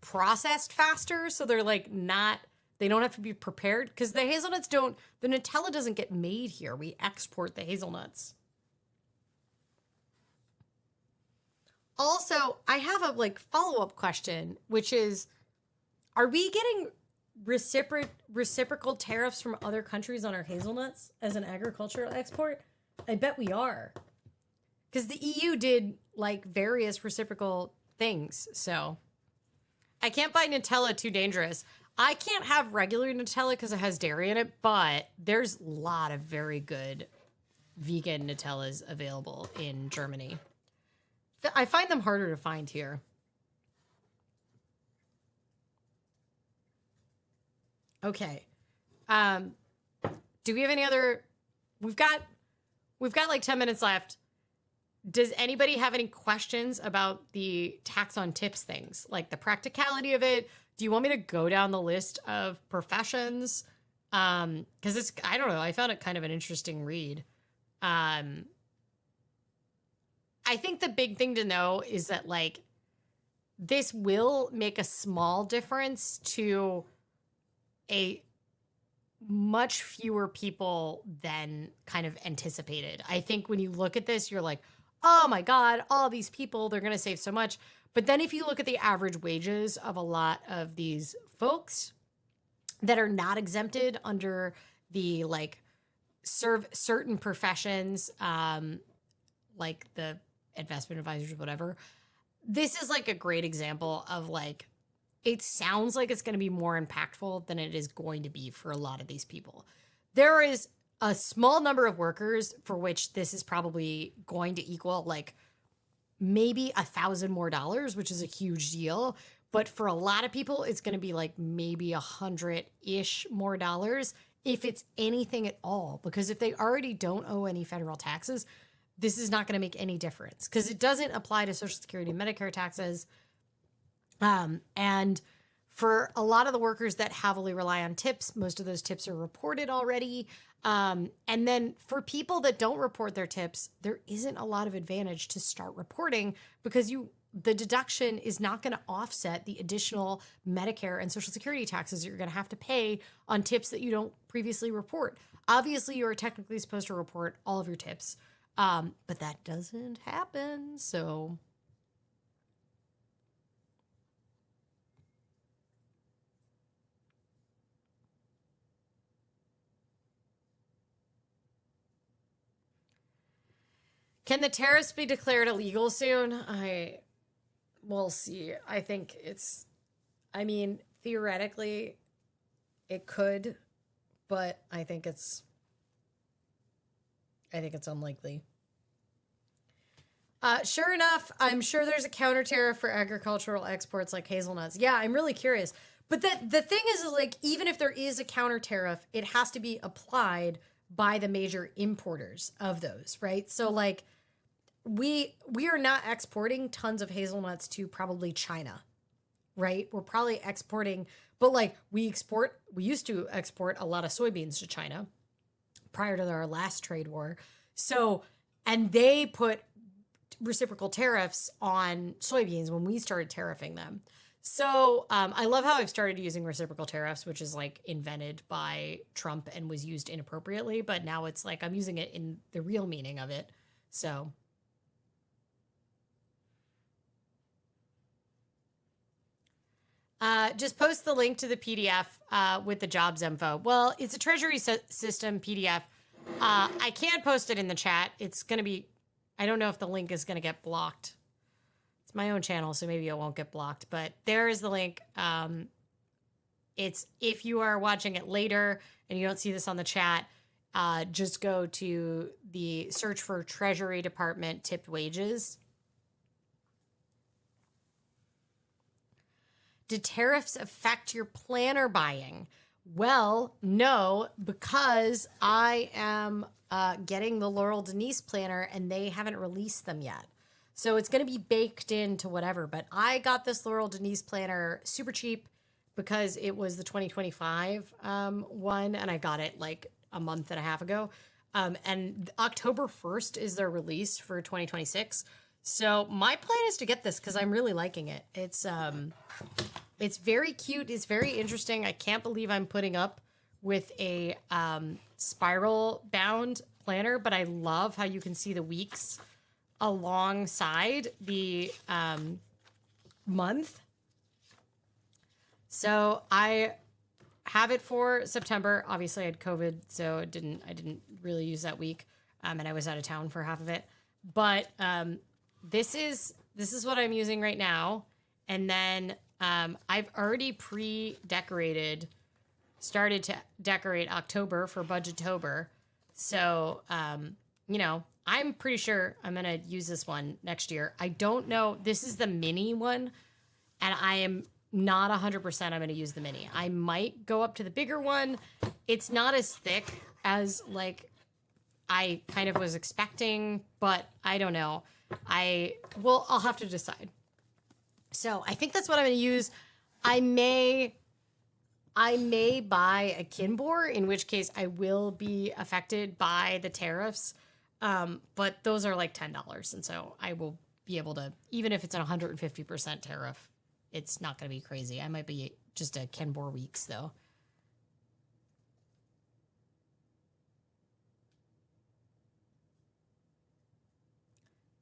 processed faster. So they're like they don't have to be prepared because the Nutella doesn't get made here. We export the hazelnuts. Also, I have a follow-up question, which is, are we getting reciprocal tariffs from other countries on our hazelnuts as an agricultural export? I bet we are. Because the EU did various reciprocal things. So I can't buy Nutella, too dangerous. I can't have regular Nutella because it has dairy in it, but there's a lot of very good vegan Nutellas available in Germany. I find them harder to find here. Okay. Do we have any other? We've got like 10 minutes left. Does anybody have any questions about the tax on tips things? Like the practicality of it? Do you want me to go down the list of professions? Because I don't know, I found it kind of an interesting read. I think the big thing to know is that this will make a small difference to a much fewer people than kind of anticipated. I think when you look at this, you're like, oh my God, all these people, they're going to save so much. But then if you look at the average wages of a lot of these folks that are not exempted under the serve certain professions, like the investment advisors, whatever, this is a great example of it sounds like it's going to be more impactful than it is going to be for a lot of these people. There is a small number of workers for which this is probably going to equal maybe $1,000 more, which is a huge deal. But for a lot of people, it's going to be maybe 100-ish more dollars, if it's anything at all. Because if they already don't owe any federal taxes, this is not going to make any difference because it doesn't apply to Social Security and Medicare taxes. And for a lot of the workers that heavily rely on tips, most of those tips are reported already. And then for people that don't report their tips, there isn't a lot of advantage to start reporting because the deduction is not going to offset the additional Medicare and Social Security taxes you're going to have to pay on tips that you don't previously report. Obviously, you are technically supposed to report all of your tips. But that doesn't happen, so. Can the tariffs be declared illegal soon? We'll see. I think theoretically it could, but I think it's unlikely. Sure enough, I'm sure there's a counter tariff for agricultural exports like hazelnuts. Yeah, I'm really curious. But the thing is even if there is a counter tariff, it has to be applied by the major importers of those, right? So we are not exporting tons of hazelnuts to probably China, right? We're probably exporting, but we used to export a lot of soybeans to China prior to our last trade war. So, and they put reciprocal tariffs on soybeans when we started tariffing them. So I love how I've started using reciprocal tariffs, which is like invented by Trump and was used inappropriately, but now it's like I'm using it in the real meaning of it. So just post the link to the PDF with the jobs info. Well, it's a Treasury system PDF. I can post it in the chat. It's going to be, I don't know if the link is going to get blocked. It's my own channel, so maybe it won't get blocked, but there is the link. It's, if you are watching it later and you don't see this on the chat, just go to the search for Treasury Department tipped wages. Did tariffs affect your planner buying? Well, no, because I am getting the Laurel Denise planner and they haven't released them yet. So it's going to be baked into whatever. But I got this Laurel Denise planner super cheap because it was the 2025 one, and I got it like a month and a half ago. And October 1st is their release for 2026. So my plan is to get this because I'm really liking it. It's very cute. It's very interesting. I can't believe I'm putting up with a spiral bound planner, but I love how you can see the weeks alongside the month. So I have it for September. Obviously I had COVID, so I didn't really use that week. And I was out of town for half of it. But this is what I'm using right now. And then I've already started to decorate October for Budgetober. So, you know, I'm pretty sure I'm going to use this one next year. I don't know. This is the mini one, and I am not 100% I'm going to use the mini. I might go up to the bigger one. It's not as thick as like I kind of was expecting, but I don't know. I'll have to decide. So I think that's what I'm going to use. I may buy a Kinbor, in which case I will be affected by the tariffs. But those are like $10. And so I will be able to, even if it's an 150% tariff, it's not going to be crazy. I might be just a Kinbor weeks though.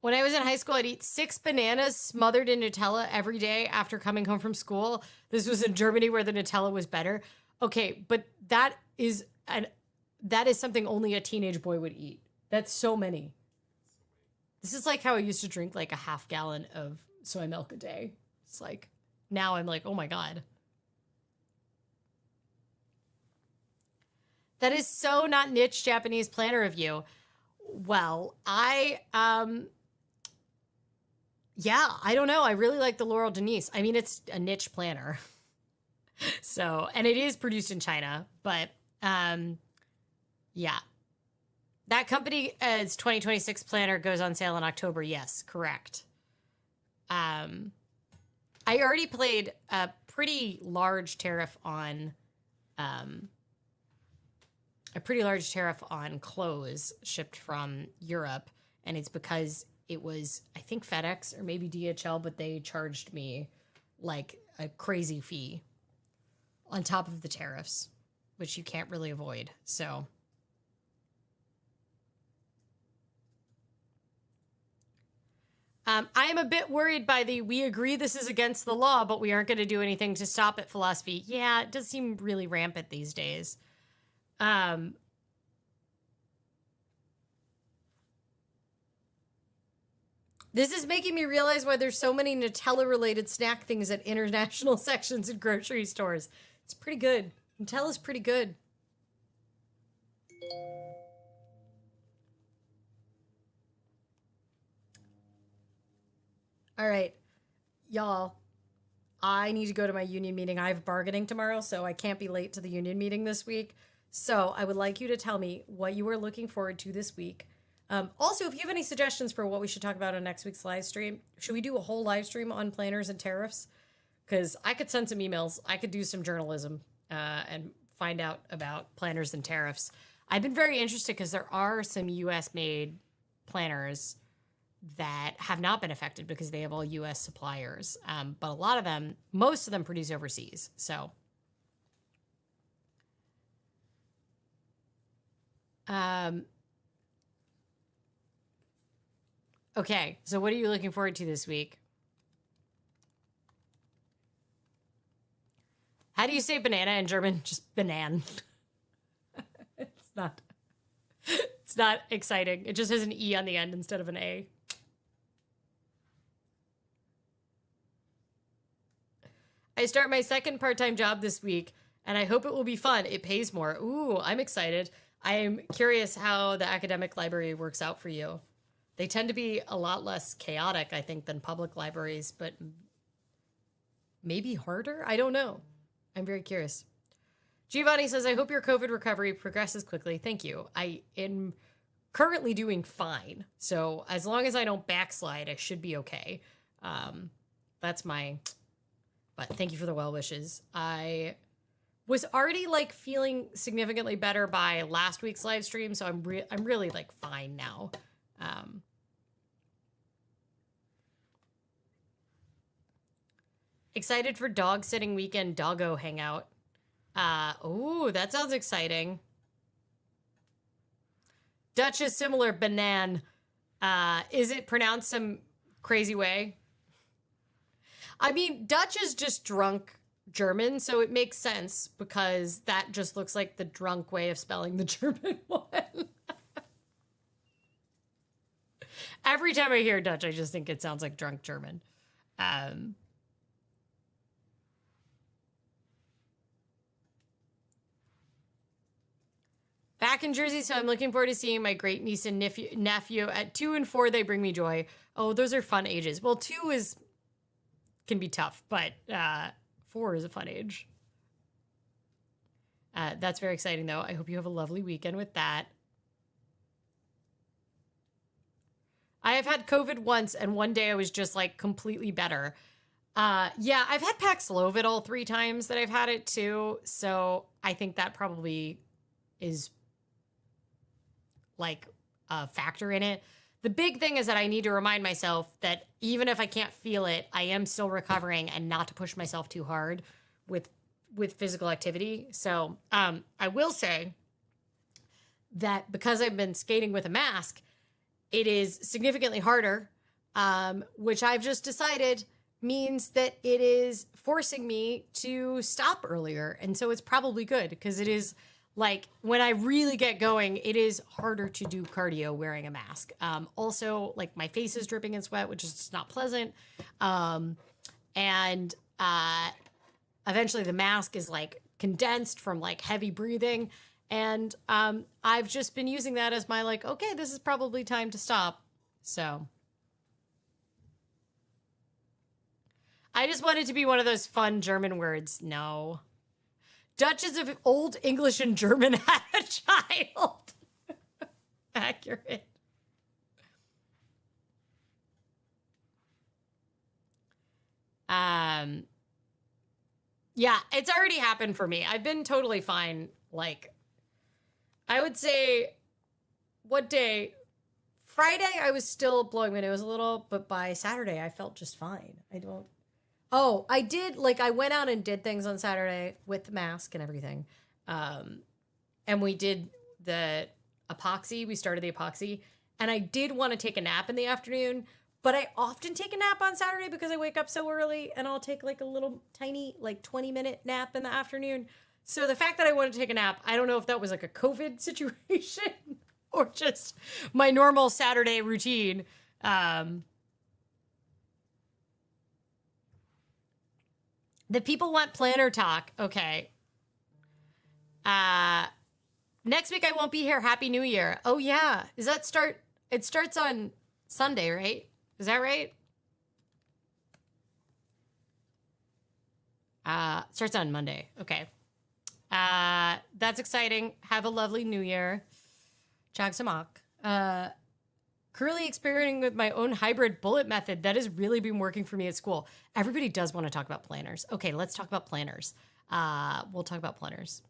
When I was in high school, I'd eat 6 bananas smothered in Nutella every day after coming home from school. This was in Germany where the Nutella was better. Okay, but that is something only a teenage boy would eat. That's so many. This is like how I used to drink like a half gallon of soy milk a day. It's like, now I'm like, oh my God. That is so not niche Japanese planner of you. Well, yeah, I don't know. I really like the Laurel Denise. I mean, it's a niche planner. So, and it is produced in China, but yeah. That company's 2026 planner goes on sale in October. Yes, correct. I already paid a pretty large tariff on clothes shipped from Europe, and it's because it was, I think, FedEx or maybe DHL, but they charged me like a crazy fee on top of the tariffs, which you can't really avoid. So I am a bit worried by we agree this is against the law, but we aren't going to do anything to stop it philosophy. Yeah, it does seem really rampant these days. This is making me realize why there's so many Nutella-related snack things at international sections in grocery stores. It's pretty good. Nutella's pretty good. All right, y'all. I need to go to my union meeting. I have bargaining tomorrow, so I can't be late to the union meeting this week. So I would like you to tell me what you are looking forward to this week. Also, if you have any suggestions for what we should talk about on next week's live stream, should we do a whole live stream on planners and tariffs? Because I could send some emails. I could do some journalism and find out about planners and tariffs. I've been very interested because there are some US made planners that have not been affected because they have all US suppliers. But a lot of them, most of them produce overseas. So, okay. So, what are you looking forward to this week? How do you say banana in German? Just banan. It's not. It's not exciting. It just has an E on the end instead of an A. I start my second part-time job this week, and I hope it will be fun. It pays more. Ooh, I'm excited. I am curious how the academic library works out for you. They tend to be a lot less chaotic, I think, than public libraries, but maybe harder? I don't know. I'm very curious. Giovanni says, I hope your COVID recovery progresses quickly. Thank you. I am currently doing fine. So as long as I don't backslide, I should be okay. That's my... But thank you for the well wishes. I was already like feeling significantly better by last week's live stream, so I'm really like fine now. Excited for dog sitting weekend doggo hangout. Oh, that sounds exciting. Dutch is similar, banan. Is it pronounced some crazy way? I mean, Dutch is just drunk German, so it makes sense because that just looks like the drunk way of spelling the German one. Every time I hear Dutch, I just think it sounds like drunk German. Back in Jersey, so I'm looking forward to seeing my great niece and nephew. At 2 and 4, they bring me joy. Oh, those are fun ages. Well, 2 can be tough, but 4 is a fun age. That's very exciting, though. I hope you have a lovely weekend with that. I have had COVID once, and one day I was just like completely better. Yeah, I've had Paxlovid all 3 times that I've had it too, so I think that probably is like a factor in it. The big thing is that I need to remind myself that even if I can't feel it, I am still recovering and not to push myself too hard with physical activity. So I will say that because I've been skating with a mask, it is significantly harder, which I've just decided means that it is forcing me to stop earlier. And so it's probably good because it is like when I really get going, it is harder to do cardio wearing a mask. Also, like my face is dripping in sweat, which is just not pleasant. And eventually the mask is like condensed from like heavy breathing. And I've just been using that as my like, okay, this is probably time to stop. So I just wanted to be one of those fun German words. No. Dutch is if old English and German had a child. Accurate. Yeah, it's already happened for me. I've been totally fine. Like, I would say, what day? Friday, I was still blowing my nose a little, but by Saturday, I felt just fine. Oh, I did, like, I went out and did things on Saturday with the mask and everything. And we did the epoxy. We started the epoxy. And I did want to take a nap in the afternoon, but I often take a nap on Saturday because I wake up so early, and I'll take, like, a little tiny, like, 20-minute nap in the afternoon. So the fact that I wanted to take a nap, I don't know if that was, like, a COVID situation or just my normal Saturday routine. The people want planner talk. Okay. Next week I won't be here. Happy New Year. Oh yeah. Does that start? It starts on Sunday, right? Is that right? Starts on Monday. Okay. That's exciting. Have a lovely New Year. Chag Samak. Currently experimenting with my own hybrid bullet method that has really been working for me at school. Everybody does want to talk about planners. Okay, let's talk about planners. We'll talk about planners.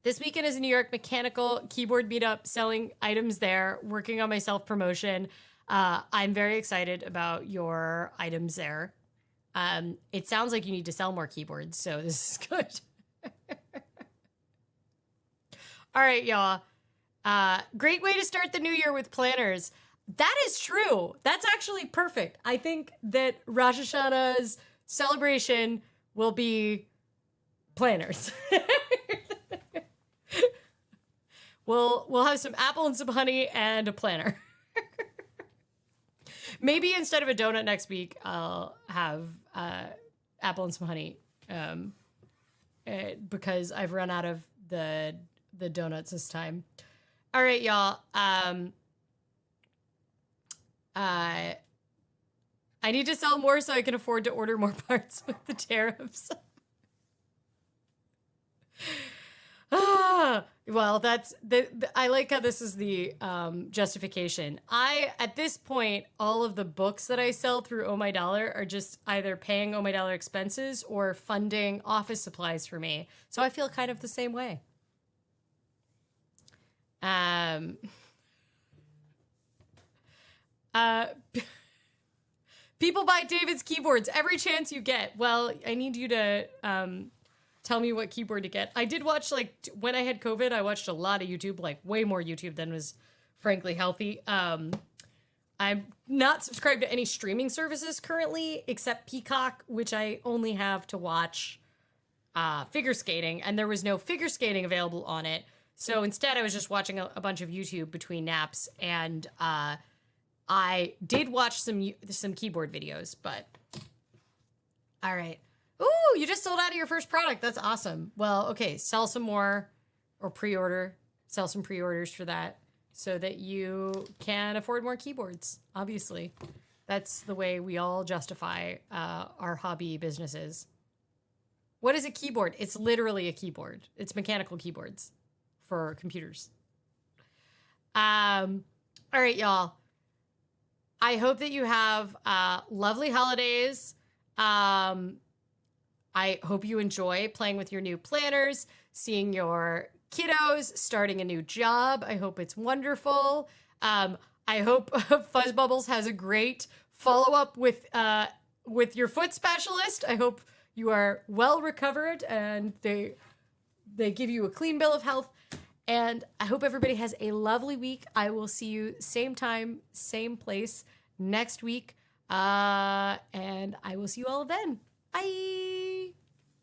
This weekend is a New York Mechanical Keyboard Meetup, selling items there, working on my self promotion. I'm very excited about your items there. It sounds like you need to sell more keyboards, so this is good. All right, y'all. Great way to start the new year with planners. That is true. That's actually perfect. I think that Rosh Hashanah's celebration will be planners. We'll have some apple and some honey and a planner. Maybe instead of a donut next week, I'll have apple and some honey, because I've run out of the donuts this time. All right, y'all. I need to sell more so I can afford to order more parts with the tariffs. Well, that's I like how this is the justification. At this point, all of the books that I sell through Oh My Dollar are just either paying Oh My Dollar expenses or funding office supplies for me. So I feel kind of the same way. People buy David's keyboards every chance you get. Well, I need you to tell me what keyboard to get. I did watch, like, when I had COVID, I watched a lot of YouTube, like way more YouTube than was frankly healthy. I'm not subscribed to any streaming services currently, except Peacock, which I only have to watch figure skating, and there was no figure skating available on it. So instead, I was just watching a bunch of YouTube between naps, and I did watch some keyboard videos, but all right. Ooh, you just sold out of your first product. That's awesome. Well, okay, sell some more or pre-order. Sell some pre-orders for that so that you can afford more keyboards, obviously. That's the way we all justify our hobby businesses. What is a keyboard? It's literally a keyboard. It's mechanical keyboards for computers. All right, y'all. I hope that you have lovely holidays. I hope you enjoy playing with your new planners, seeing your kiddos starting a new job. I hope it's wonderful. I hope Fuzz Bubbles has a great follow-up with your foot specialist. I hope you are well recovered and they give you a clean bill of health. And I hope everybody has a lovely week. I will see you same time, same place next week. And I will see you all then. Bye.